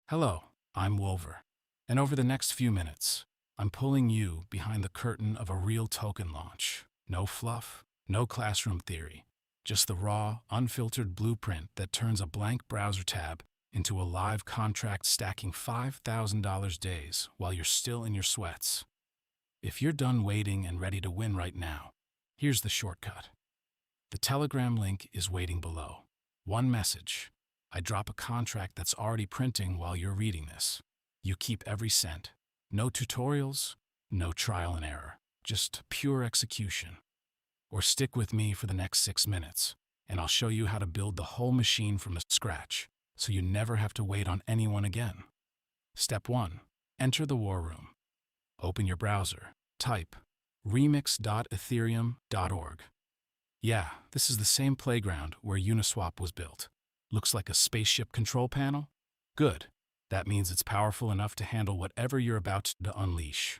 Hello, I'm Wolver, and over the next few minutes, I'm pulling you behind the curtain of a real token launch. No fluff, no classroom theory, just the raw, unfiltered blueprint that turns a blank browser tab into a live contract stacking $5,000 days while you're still in your sweats. If you're done waiting and ready to win right now, here's the shortcut. The Telegram link is waiting below. One message. I drop a contract that's already printing while you're reading this. You keep every cent. No tutorials, no trial and error, just pure execution. Or stick with me for the next 6 minutes, and I'll show you how to build the whole machine from scratch, so you never have to wait on anyone again. Step 1. Enter the war room. Open your browser. Type remix.ethereum.org. Yeah, this is the same playground where Uniswap was built. Looks like a spaceship control panel? Good. That means it's powerful enough to handle whatever you're about to unleash.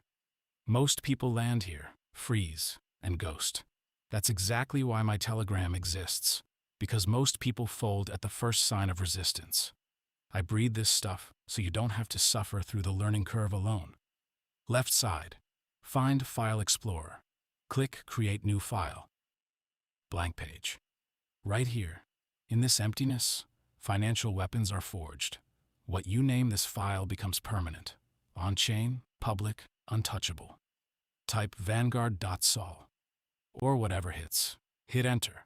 Most people land here, freeze, and ghost. That's exactly why my Telegram exists, because most people fold at the first sign of resistance. I breed this stuff so you don't have to suffer through the learning curve alone. Left side, find File Explorer. Click Create New File. Blank page. Right here, in this emptiness, financial weapons are forged. What you name this file becomes permanent. On-chain, public, untouchable. Type vanguard.sol. Or whatever hits. Hit enter.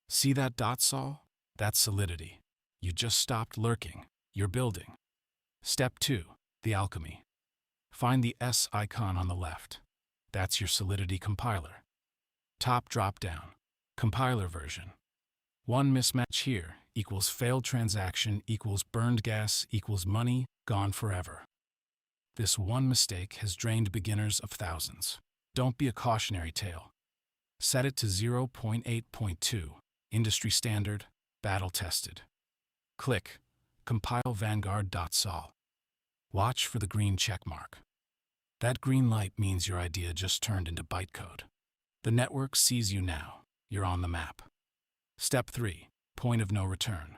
See that .sol? That's solidity. You just stopped lurking. You're building. Step 2. The alchemy. Find the S icon on the left. That's your Solidity compiler. Top drop-down. Compiler version. One mismatch here equals failed transaction equals burned gas equals money gone forever. This one mistake has drained beginners of thousands. Don't be a cautionary tale. Set it to 0.8.2, industry standard, battle tested. Click Compile Vanguard.sol. Watch for the green check mark. That green light means your idea just turned into bytecode. The network sees you now. You're on the map. Step 3. Point of no return.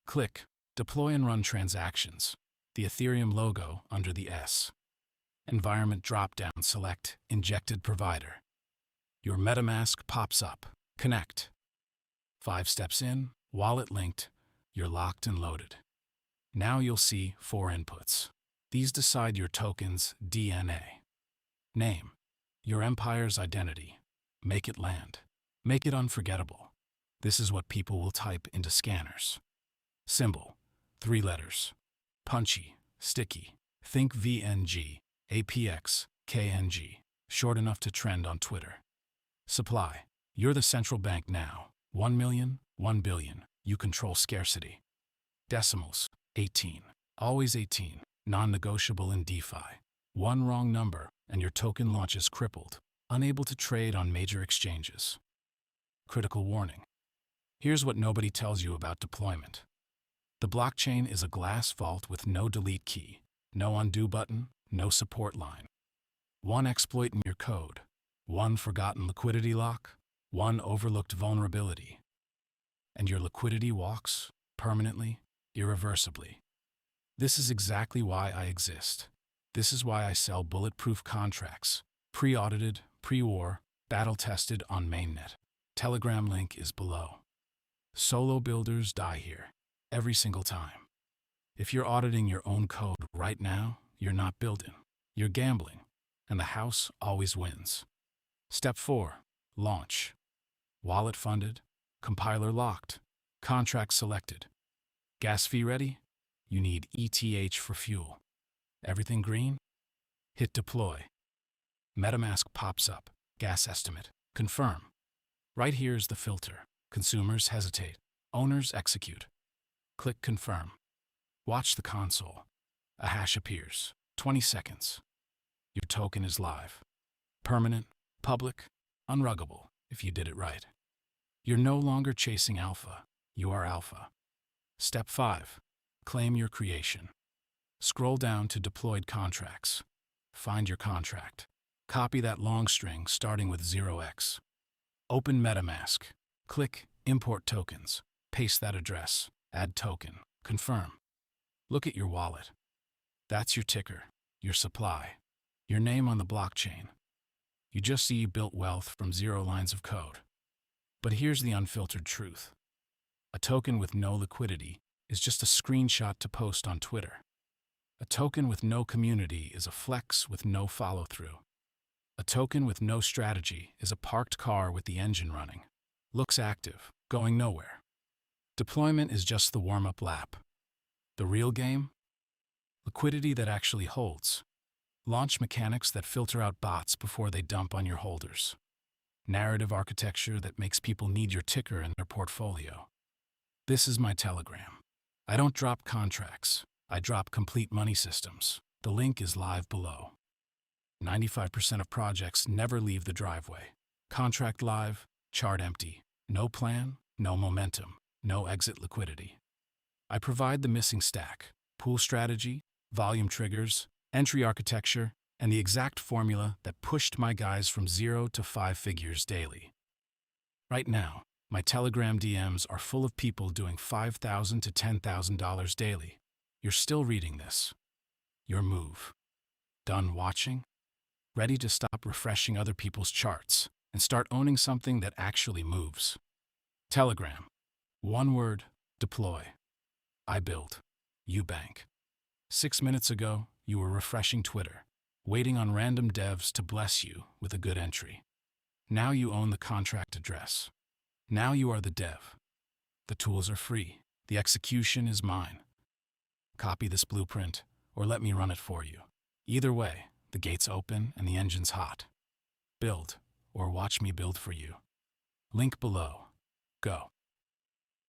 Click Deploy and run transactions. The Ethereum logo under the S. Environment drop-down, select Injected Provider. Your MetaMask pops up. Connect. 5 steps in, wallet linked, you're locked and loaded. Now you'll see 4 inputs. These decide your token's DNA. Name. Your empire's identity. Make it land. Make it unforgettable. This is what people will type into scanners. Symbol. 3 letters. Punchy. Sticky. Think VNG. APX. KNG. Short enough to trend on Twitter. Supply. You're the central bank now. 1 million, 1 billion. You control scarcity. Decimals. 18. Always 18. Non-negotiable in DeFi. One wrong number, and your token launches crippled. Unable to trade on major exchanges. Critical warning. Here's what nobody tells you about deployment. The blockchain is a glass vault with no delete key, no undo button, no support line. One exploit in your code. One forgotten liquidity lock. One overlooked vulnerability. And your liquidity walks, permanently, irreversibly. This is exactly why I exist. This is why I sell bulletproof contracts, pre-audited, pre-war, battle-tested on mainnet. Telegram link is below. Solo builders die here, every single time. If you're auditing your own code right now, you're not building. You're gambling, and the house always wins. Step 4. Launch. Wallet funded, compiler locked, contract selected. Gas fee ready? You need ETH for fuel. Everything green? Hit deploy. MetaMask pops up. Gas estimate. Confirm. Right here is the filter. Consumers hesitate. Owners execute. Click confirm. Watch the console. A hash appears. 20 seconds. Your token is live. Permanent, public, unruggable if you did it right. You're no longer chasing alpha. You are alpha. Step 5. Claim your creation. Scroll down to deployed contracts. Find your contract. Copy that long string starting with 0x. Open MetaMask. Click Import Tokens. Paste that address. Add token. Confirm. Look at your wallet. That's your ticker, your supply, your name on the blockchain. You just see you built wealth from 0 lines of code. But here's the unfiltered truth. A token with no liquidity is just a screenshot to post on Twitter. A token with no community is a flex with no follow-through. A token with no strategy is a parked car with the engine running. Looks active, going nowhere. Deployment is just the warm-up lap. The real game? Liquidity that actually holds. Launch mechanics that filter out bots before they dump on your holders. Narrative architecture that makes people need your ticker in their portfolio. This is my Telegram. I don't drop contracts. I drop complete money systems. The link is live below. 95% of projects never leave the driveway. Contract live, chart empty. No plan, no momentum, no exit liquidity. I provide the missing stack: pool strategy, volume triggers, entry architecture, and the exact formula that pushed my guys from 0 to 5 figures daily. Right now, my Telegram DMs are full of people doing $5,000 to $10,000 daily. You're still reading this. Your move. Done watching? Ready to stop refreshing other people's charts and start owning something that actually moves. Telegram. One word: deploy. I build. You bank. 6 minutes ago, you were refreshing Twitter, waiting on random devs to bless you with a good entry. Now you own the contract address. Now you are the dev. The tools are free. The execution is mine. Copy this blueprint, or let me run it for you. Either way, the gate's open and the engine's hot. Build, or watch me build for you. Link below. Go.